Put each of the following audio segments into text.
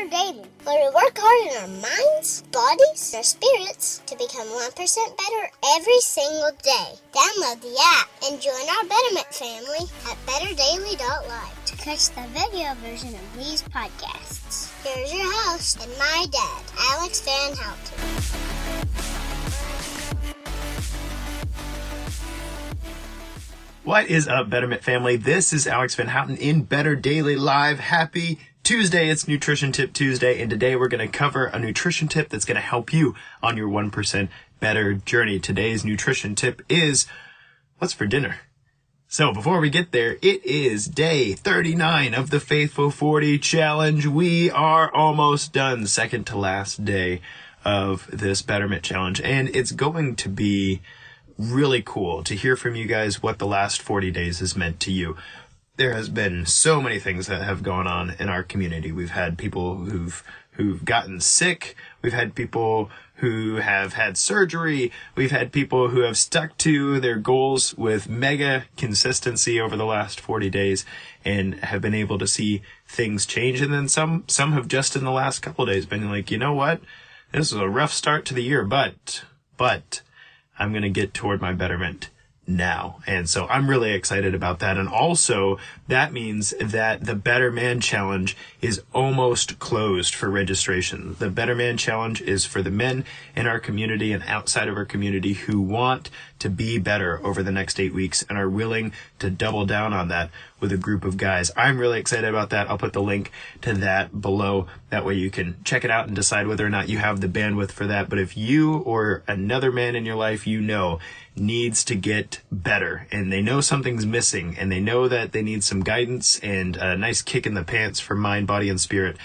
better daily, where we work hard in our minds, bodies, and our spirits to become 1% better every single day. Download the app and join our Betterment family at betterdaily.live to catch the video version of these podcasts. Here's your host and my dad, Alex Van Houten. What is up, Betterment family? This is Alex Van Houten in Better Daily Live. Happy Tuesday. It's Nutrition Tip Tuesday, and today we're going to cover a nutrition tip that's going to help you on your 1% better journey. Today's nutrition tip is, what's for dinner? So before we get there, it is day 39 of the Faithful 40 Challenge. We are almost done, second to last day of this Betterment Challenge, and it's going to be really cool to hear from you guys what the last 40 days has meant to you. There has been so many things that have gone on in our community. We've had people who've gotten sick. We've had people who have had surgery. We've had people who have stuck to their goals with mega consistency over the last 40 days and have been able to see things change. And then some have just in the last couple of days been like, you know what? This was a rough start to the year, but I'm going to get toward my betterment now. And so I'm really excited about that. And also that means that the Better Man Challenge is almost closed for registration. The Better Man Challenge is for the men in our community and outside of our community who want to be better over the next 8 weeks and are willing to double down on that with a group of guys. I'm really excited about that. I'll put the link to that below. That way you can check it out and decide whether or not you have the bandwidth for that. But if you or another man in your life you know needs to get better and they know something's missing and they know that they need some guidance and a nice kick in the pants for mind, body, and spirit,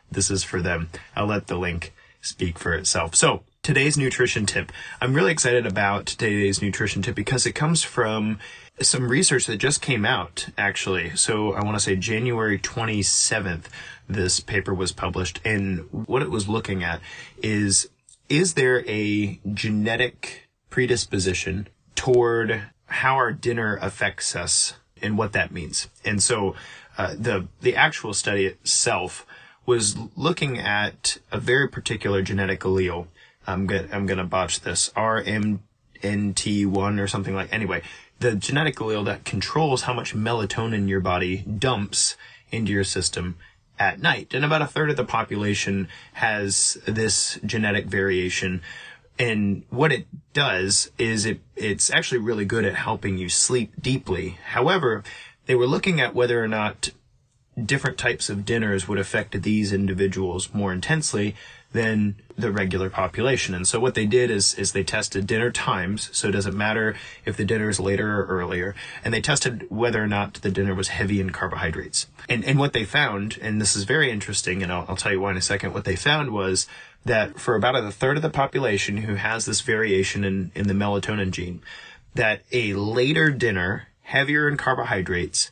this is for them. I'll let the link speak for itself. So today's nutrition tip. I'm really excited about today's nutrition tip because it comes from some research that just came out, actually. So I want to say January 27th, this paper was published. And what it was looking at is there a genetic predisposition toward how our dinner affects us and what that means? And so the actual study itself was looking at a very particular genetic allele. I'm gonna botch this. RMNT1 or something like. Anyway, the genetic allele that controls how much melatonin your body dumps into your system at night. And about a third of the population has this genetic variation. And what it does is it's actually really good at helping you sleep deeply. However, they were looking at whether or not different types of dinners would affect these individuals more intensely than the regular population. And so what they did is they tested dinner times. So it doesn't matter if the dinner is later or earlier. And they tested whether or not the dinner was heavy in carbohydrates. And what they found, and this is very interesting, and I'll tell you why in a second, what they found was that for about a third of the population who has this variation in the melatonin gene, that a later dinner, heavier in carbohydrates,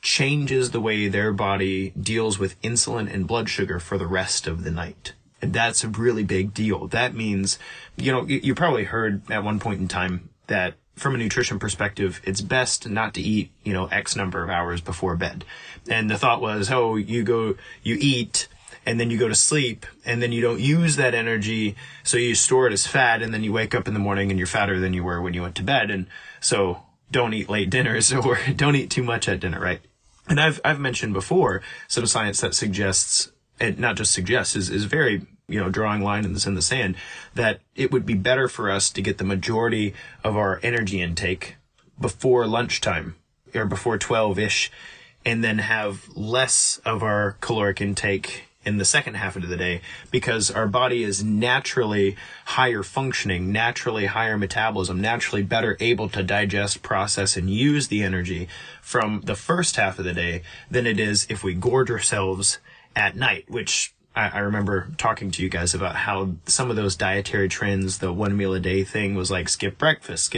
changes the way their body deals with insulin and blood sugar for the rest of the night. And that's a really big deal. That means, you probably heard at one point in time that from a nutrition perspective, it's best not to eat, X number of hours before bed. And the thought was, you eat, and then you go to sleep, and then you don't use that energy, so you store it as fat, and then you wake up in the morning and you're fatter than you were when you went to bed. And so don't eat late dinners or don't eat too much at dinner, right? And I've mentioned before some science that suggests, and not just suggests, is very, drawing line in the sand, that it would be better for us to get the majority of our energy intake before lunchtime or before 12-ish, and then have less of our caloric intake in the second half of the day, because our body is naturally higher functioning, naturally higher metabolism, naturally better able to digest, process, and use the energy from the first half of the day than it is if we gorge ourselves at night, which I remember talking to you guys about how some of those dietary trends, the 1 meal a day thing was like skip breakfast,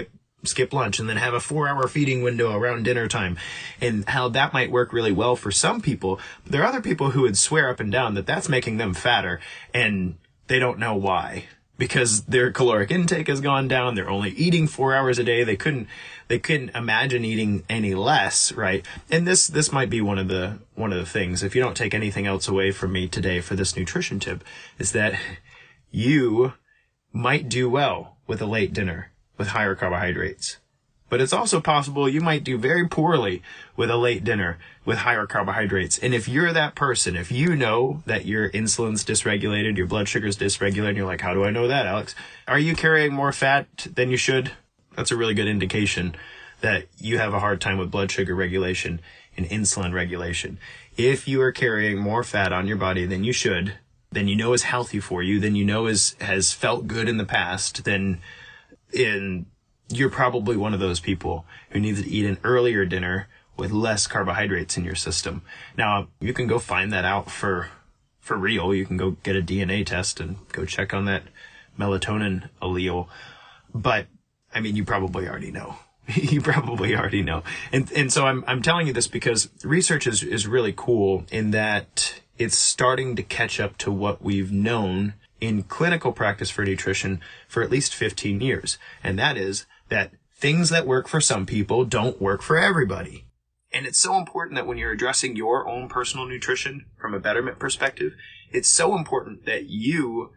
skip lunch, and then have a 4-hour feeding window around dinner time, and how that might work really well for some people. There are other people who would swear up and down that that's making them fatter, and they don't know why. because their caloric intake has gone down. They're only eating 4 hours a day. They couldn't imagine eating any less, right? And this might be one of the things, if you don't take anything else away from me today for this nutrition tip, is that you might do well with a late dinner with higher carbohydrates. But it's also possible you might do very poorly with a late dinner with higher carbohydrates. And if you're that person, if you know that your insulin's dysregulated, your blood sugar's dysregulated, and you're like, how do I know that, Alex? Are you carrying more fat than you should? That's a really good indication that you have a hard time with blood sugar regulation and insulin regulation. If you are carrying more fat on your body than you should, than you know is healthy for you, than you know has felt good in the past, then you're probably one of those people who needs to eat an earlier dinner with less carbohydrates in your system. Now, you can go find that out for real. You can go get a DNA test and go check on that melatonin allele. But, I mean, you probably already know. You probably already know. And so I'm telling you this because research is really cool in that it's starting to catch up to what we've known in clinical practice for nutrition for at least 15 years. And that is that things that work for some people don't work for everybody. And it's so important that when you're addressing your own personal nutrition from a betterment perspective, it's so important that you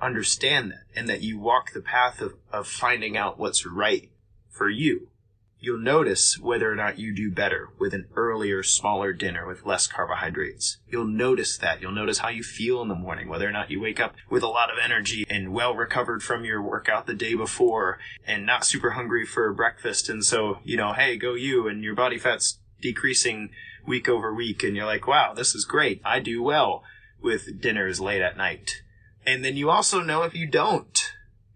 understand that and that you walk the path of finding out what's right for you. You'll notice whether or not you do better with an earlier, smaller dinner with less carbohydrates. You'll notice that. You'll notice how you feel in the morning, whether or not you wake up with a lot of energy and well recovered from your workout the day before and not super hungry for breakfast. And so, hey, go you, and your body fat's decreasing week over week. And you're like, wow, this is great. I do well with dinners late at night. And then you also know if you don't,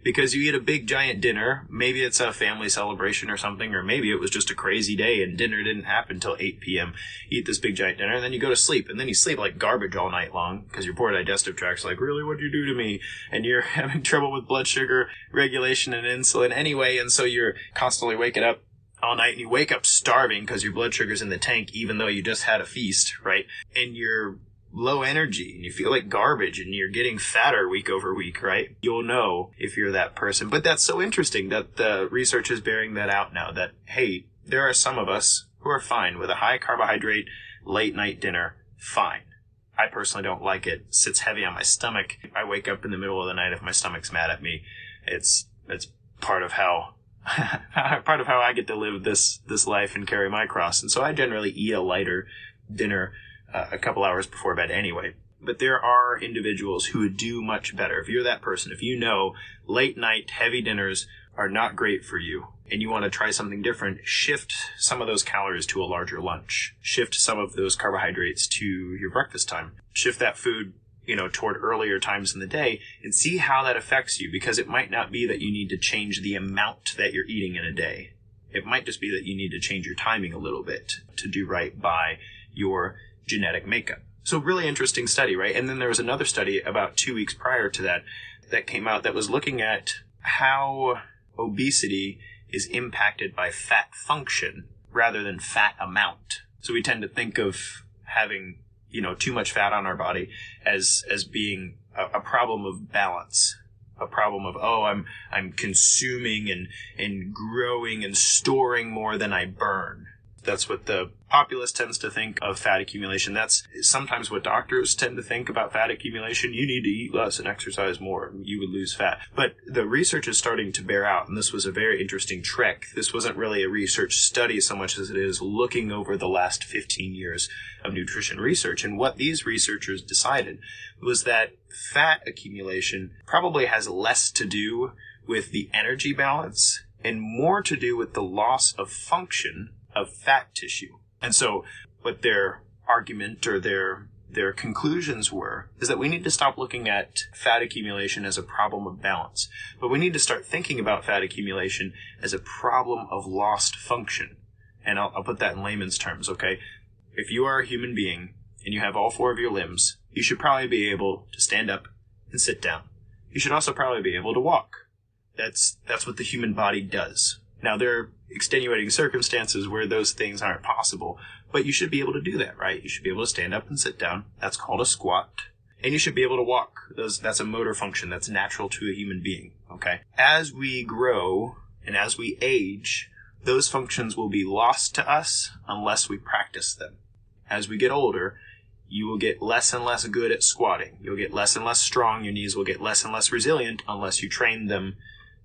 because you eat a big giant dinner. Maybe it's a family celebration or something, or maybe it was just a crazy day and dinner didn't happen till 8 p.m. You eat this big giant dinner and then you go to sleep, and then you sleep like garbage all night long because your poor digestive tract's like, really, what'd you do to me? And you're having trouble with blood sugar regulation and insulin anyway, and so you're constantly waking up all night, and you wake up starving because your blood sugar's in the tank even though you just had a feast, right? And you're low energy and you feel like garbage and you're getting fatter week over week, right? You'll know if you're that person. But that's so interesting that the research is bearing that out now, that, hey, there are some of us who are fine with a high carbohydrate late night dinner. Fine. I personally don't like it. It sits heavy on my stomach. I wake up in the middle of the night if my stomach's mad at me. It's part of how I get to live this life and carry my cross. And so I generally eat a lighter dinner a couple hours before bed anyway. But there are individuals who would do much better. If you're that person, if you know late night heavy dinners are not great for you and you want to try something different, shift some of those calories to a larger lunch. Shift some of those carbohydrates to your breakfast time. Shift that food, toward earlier times in the day and see how that affects you, because it might not be that you need to change the amount that you're eating in a day. It might just be that you need to change your timing a little bit to do right by your genetic makeup. So really interesting study, right? And then there was another study about 2 weeks prior to that came out that was looking at how obesity is impacted by fat function rather than fat amount. So we tend to think of having, too much fat on our body as being a problem of balance, a problem of, I'm consuming and growing and storing more than I burn. That's what the populace tends to think of fat accumulation. That's sometimes what doctors tend to think about fat accumulation. You need to eat less and exercise more. You would lose fat. But the research is starting to bear out, and this was a very interesting trick. This wasn't really a research study so much as it is looking over the last 15 years of nutrition research. And what these researchers decided was that fat accumulation probably has less to do with the energy balance and more to do with the loss of function of fat tissue. And so what their argument or their conclusions were is that we need to stop looking at fat accumulation as a problem of balance, but we need to start thinking about fat accumulation as a problem of lost function. And I'll put that in layman's terms, okay? If you are a human being and you have all 4 of your limbs, you should probably be able to stand up and sit down. You should also probably be able to walk. That's what the human body does. Now, there are extenuating circumstances where those things aren't possible, but you should be able to do that, right? You should be able to stand up and sit down. That's called a squat. And you should be able to walk. That's a motor function that's natural to a human being, okay? As we grow and as we age, those functions will be lost to us unless we practice them. As we get older, you will get less and less good at squatting. You'll get less and less strong. Your knees will get less and less resilient unless you train them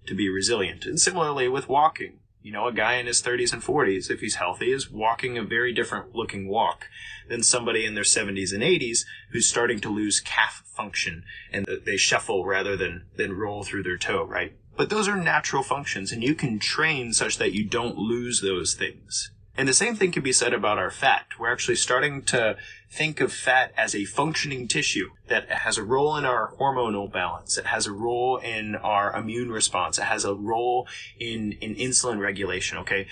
to be resilient. And similarly with walking. You know, a guy in his 30s and 40s, if he's healthy, is walking a very different looking walk than somebody in their 70s and 80s who's starting to lose calf function and they shuffle rather than roll through their toe, right? But those are natural functions, and you can train such that you don't lose those things. And the same thing can be said about our fat. We're actually starting to think of fat as a functioning tissue that has a role in our hormonal balance. It has a role in our immune response. It has a role in insulin regulation, okay?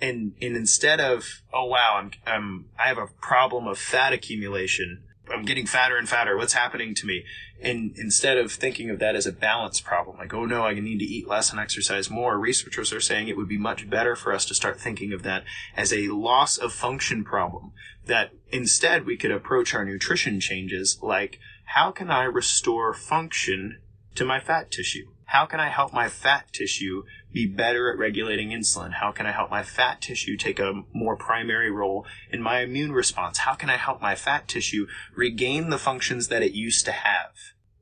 And instead of, oh wow, I have a problem of fat accumulation, I'm getting fatter and fatter, what's happening to me? And instead of thinking of that as a balance problem, like, oh no, I need to eat less and exercise more, researchers are saying it would be much better for us to start thinking of that as a loss of function problem. That instead we could approach our nutrition changes like, how can I restore function to my fat tissue? How can I help my fat tissue be better at regulating insulin? How can I help my fat tissue take a more primary role in my immune response? How can I help my fat tissue regain the functions that it used to have?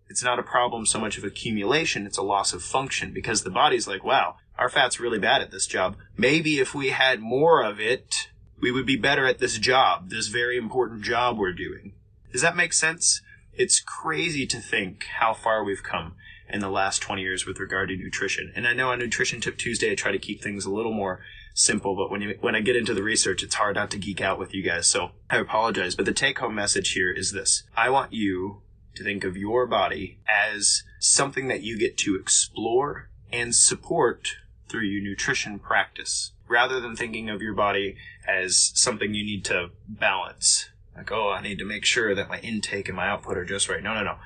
It's not a problem so much of accumulation, it's a loss of function, because the body's like, wow, our fat's really bad at this job. Maybe if we had more of it, we would be better at this job, this very important job we're doing. Does that make sense? It's crazy to think how far we've come in the last 20 years with regard to nutrition. And I know on Nutrition Tip Tuesday, I try to keep things a little more simple, but when I get into the research, it's hard not to geek out with you guys. So I apologize. But the take-home message here is this. I want you to think of your body as something that you get to explore and support through your nutrition practice, rather than thinking of your body as something you need to balance. Like, oh, I need to make sure that my intake and my output are just right. No.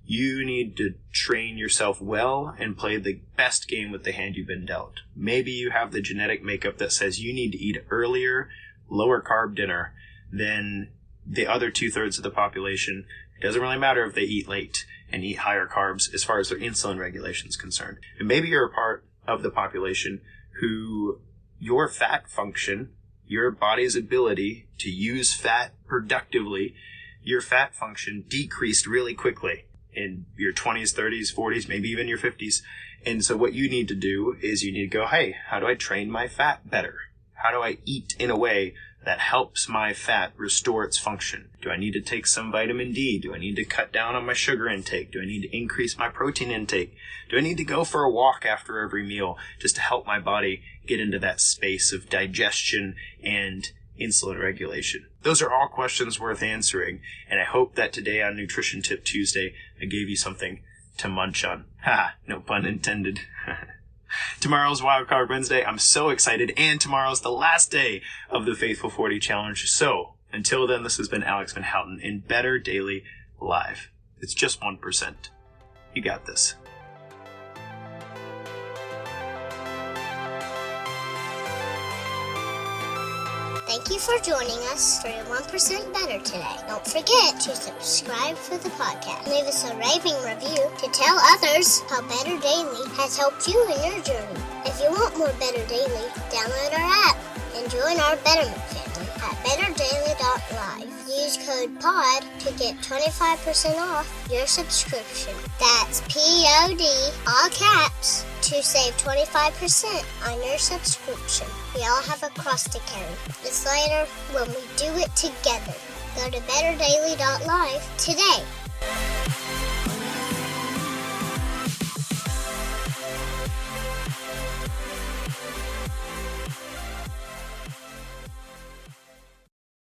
You need to train yourself well and play the best game with the hand you've been dealt. Maybe you have the genetic makeup that says you need to eat earlier, lower carb dinner than the other 2/3 of the population. It doesn't really matter if they eat late and eat higher carbs as far as their insulin regulation is concerned. And maybe you're a part of the population who your fat function, your body's ability to use fat productively, your fat function decreased really quickly in your 20s, 30s, 40s, maybe even your 50s. And so what you need to do is you need to go, hey, how do I train my fat better? How do I eat in a way that helps my fat restore its function? Do I need to take some vitamin D? Do I need to cut down on my sugar intake? Do I need to increase my protein intake? Do I need to go for a walk after every meal just to help my body get into that space of digestion and insulin regulation? Those are all questions worth answering, and I hope that today on Nutrition Tip Tuesday, I gave you something to munch on. Ha, no pun intended. Tomorrow's Wildcard Wednesday. I'm so excited, and tomorrow's the last day of the Faithful 40 Challenge. So, until then, this has been Alex Van Houten in Better Daily Live. It's just 1%. You got this. Thank you for joining us for your 1% Better today. Don't forget to subscribe for the podcast. Leave us a raving review to tell others how Better Daily has helped you in your journey. If you want more Better Daily, download our app and join our Betterment family at betterdaily.live. Use code POD to get 25% off your subscription. That's POD, all caps, to save 25% on your subscription. We all have a cross to carry. It's lighter when we do it together. Go to betterdaily.live today.